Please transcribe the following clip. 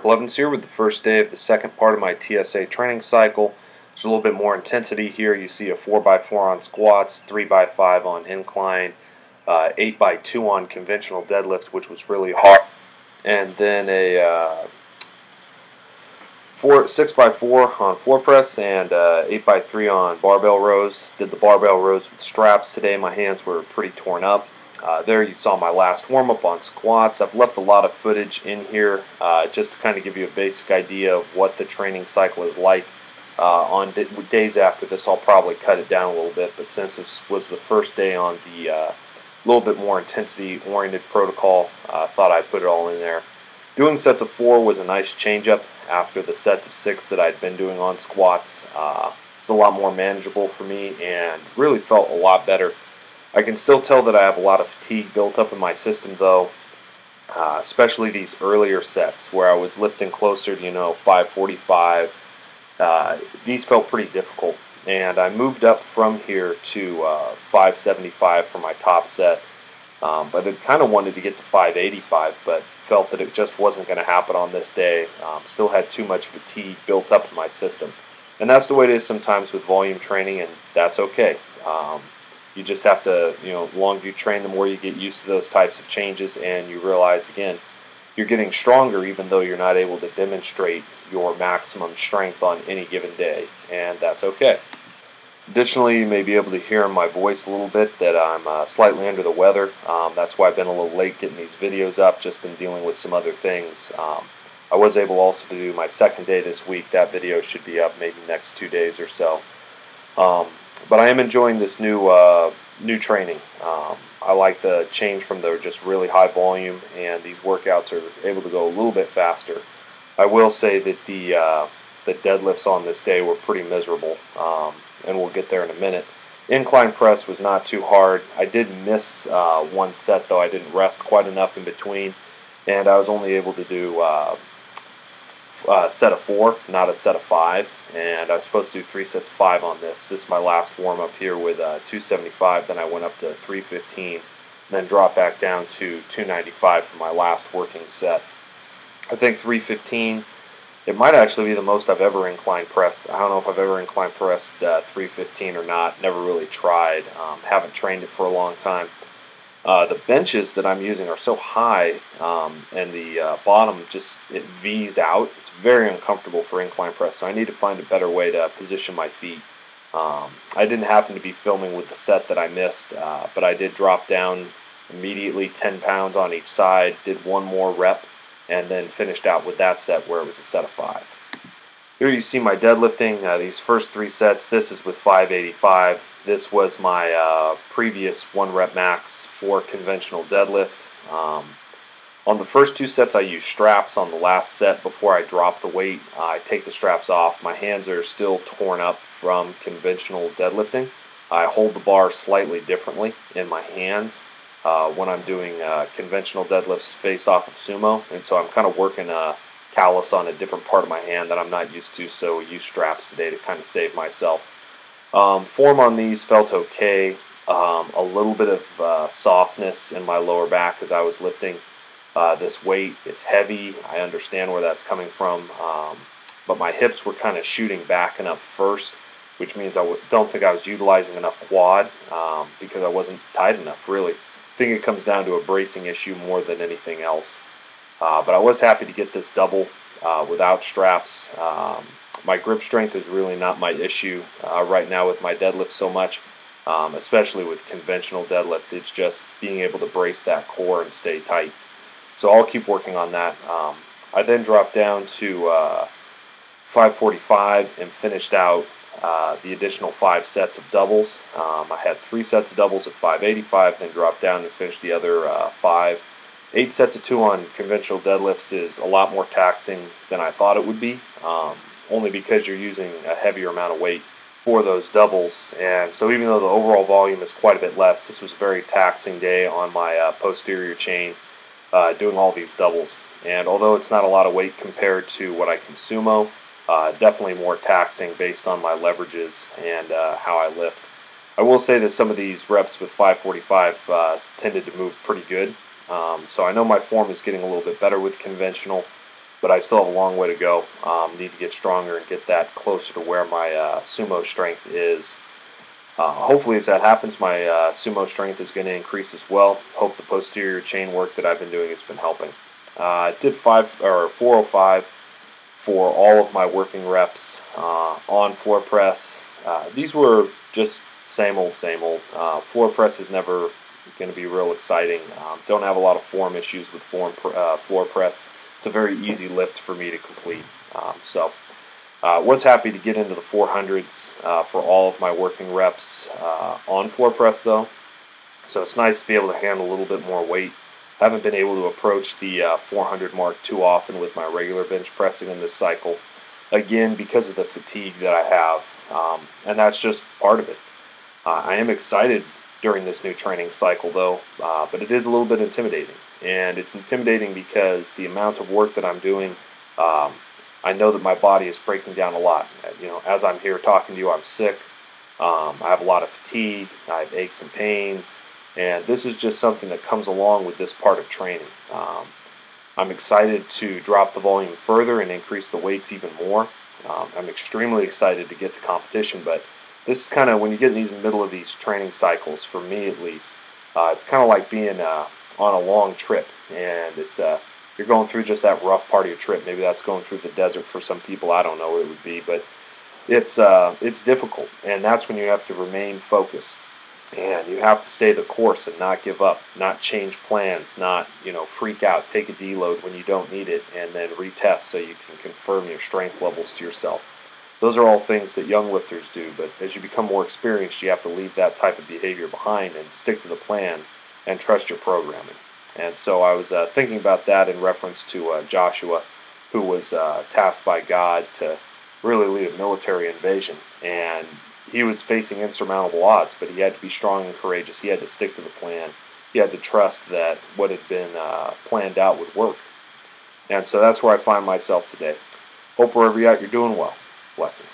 Blevins here with the first day of the second part of my TSA training cycle. There's a little bit more intensity here. You see a 4x4 on squats, 3x5 on incline, 8x2 on conventional deadlift, which was really hard, and then a 6x4 on floor press and 8x3 on barbell rows. Did the barbell rows with straps today. My hands were pretty torn up. There you saw my last warm-up on squats. I've left a lot of footage in here just to kind of give you a basic idea of what the training cycle is like. On days after this, I'll probably cut it down a little bit, but since this was the first day on the little bit more intensity-oriented protocol, I thought I'd put it all in there. Doing sets of 4 was a nice change-up after the sets of 6 that I'd been doing on squats. It's a lot more manageable for me and really felt a lot better. I can still tell that I have a lot of fatigue built up in my system, though, especially these earlier sets where I was lifting closer to, 545. These felt pretty difficult, and I moved up from here to 575 for my top set, but I kind of wanted to get to 585, but felt that it just wasn't going to happen on this day. Still had too much fatigue built up in my system, and that's the way it is sometimes with volume training, and that's okay. You just have to, the longer you train, the more you get used to those types of changes, and you realize, again, you're getting stronger even though you're not able to demonstrate your maximum strength on any given day, and that's okay. Additionally, you may be able to hear in my voice a little bit that I'm slightly under the weather. That's why I've been a little late getting these videos up, just been dealing with some other things. I was able also to do my second day this week. That video should be up maybe next 2 days or so. But I am enjoying this new training. I like the change from the just really high volume, and these workouts are able to go a little bit faster. I will say that the deadlifts on this day were pretty miserable, and we'll get there in a minute. Incline press was not too hard. I did miss one set, though. I didn't rest quite enough in between, and I was only able to do a set of 4, not a set of 5, and I was supposed to do 3 sets of 5 on this. This is my last warm-up here with 275, then I went up to 315, then dropped back down to 295 for my last working set. I think 315, it might actually be the most I've ever incline pressed. I don't know if I've ever incline pressed 315 or not, never really tried, haven't trained it for a long time. The benches that I'm using are so high, and the bottom it V's out. It's very uncomfortable for incline press, so I need to find a better way to position my feet. I didn't happen to be filming with the set that I missed, but I did drop down immediately 10 pounds on each side, did one more rep, and then finished out with that set where it was a set of 5. Here you see my deadlifting. These first 3 sets, this is with 585. This was my previous 1 rep max for conventional deadlift. On the first 2 sets I use straps. On the last set before I drop the weight, I take the straps off. My hands are still torn up from conventional deadlifting. I hold the bar slightly differently in my hands when I'm doing conventional deadlifts based off of sumo, and so I'm kind of working a callus on a different part of my hand that I'm not used to, so I use straps today to kind of save myself. Form on these felt okay. A little bit of softness in my lower back as I was lifting this weight. It's heavy. I understand where that's coming from, but my hips were kind of shooting back and up first, which means I don't think I was utilizing enough quad because I wasn't tight enough, really. I think it comes down to a bracing issue more than anything else. But I was happy to get this double without straps. My grip strength is really not my issue right now with my deadlift so much, especially with conventional deadlift. It's just being able to brace that core and stay tight. So I'll keep working on that. I then dropped down to 545 and finished out the additional 5 sets of doubles. I had 3 sets of doubles at 585, then dropped down and finished the other 5. 8 sets of 2 on conventional deadlifts is a lot more taxing than I thought it would be, only because you're using a heavier amount of weight for those doubles. And so even though the overall volume is quite a bit less, this was a very taxing day on my posterior chain doing all these doubles. And although it's not a lot of weight compared to what I can sumo, definitely more taxing based on my leverages and how I lift. I will say that some of these reps with 545 tended to move pretty good. So I know my form is getting a little bit better with conventional, but I still have a long way to go. Need to get stronger and get that closer to where my sumo strength is. Hopefully as that happens, my sumo strength is going to increase as well. Hope the posterior chain work that I've been doing has been helping. I did 405 for all of my working reps on floor press. These were just same old, same old. Floor press is never going to be real exciting. Don't have a lot of form issues with floor press. It's a very easy lift for me to complete. Was happy to get into the 400s for all of my working reps on floor press though. So it's nice to be able to handle a little bit more weight. Haven't been able to approach the 400 mark too often with my regular bench pressing in this cycle. Again, because of the fatigue that I have, and that's just part of it. I am excited during this new training cycle though, but it is a little bit intimidating. And it's intimidating because the amount of work that I'm doing, I know that my body is breaking down a lot. You know, as I'm here talking to you, I'm sick. I have a lot of fatigue. I have aches and pains. And this is just something that comes along with this part of training. I'm excited to drop the volume further and increase the weights even more. I'm extremely excited to get to competition, but this is kind of, when you get in these middle of these training cycles, for me at least, it's kind of like being on a long trip, and it's you're going through just that rough part of your trip. Maybe that's going through the desert for some people. I don't know what it would be, but it's difficult, and that's when you have to remain focused, and you have to stay the course and not give up, not change plans, not freak out, take a deload when you don't need it, and then retest so you can confirm your strength levels to yourself. Those are all things that young lifters do, but as you become more experienced, you have to leave that type of behavior behind and stick to the plan and trust your programming. And so I was thinking about that in reference to Joshua, who was tasked by God to really lead a military invasion. And he was facing insurmountable odds, but he had to be strong and courageous. He had to stick to the plan. He had to trust that what had been planned out would work. And so that's where I find myself today. Hope wherever you're at, you're doing well. Blessings.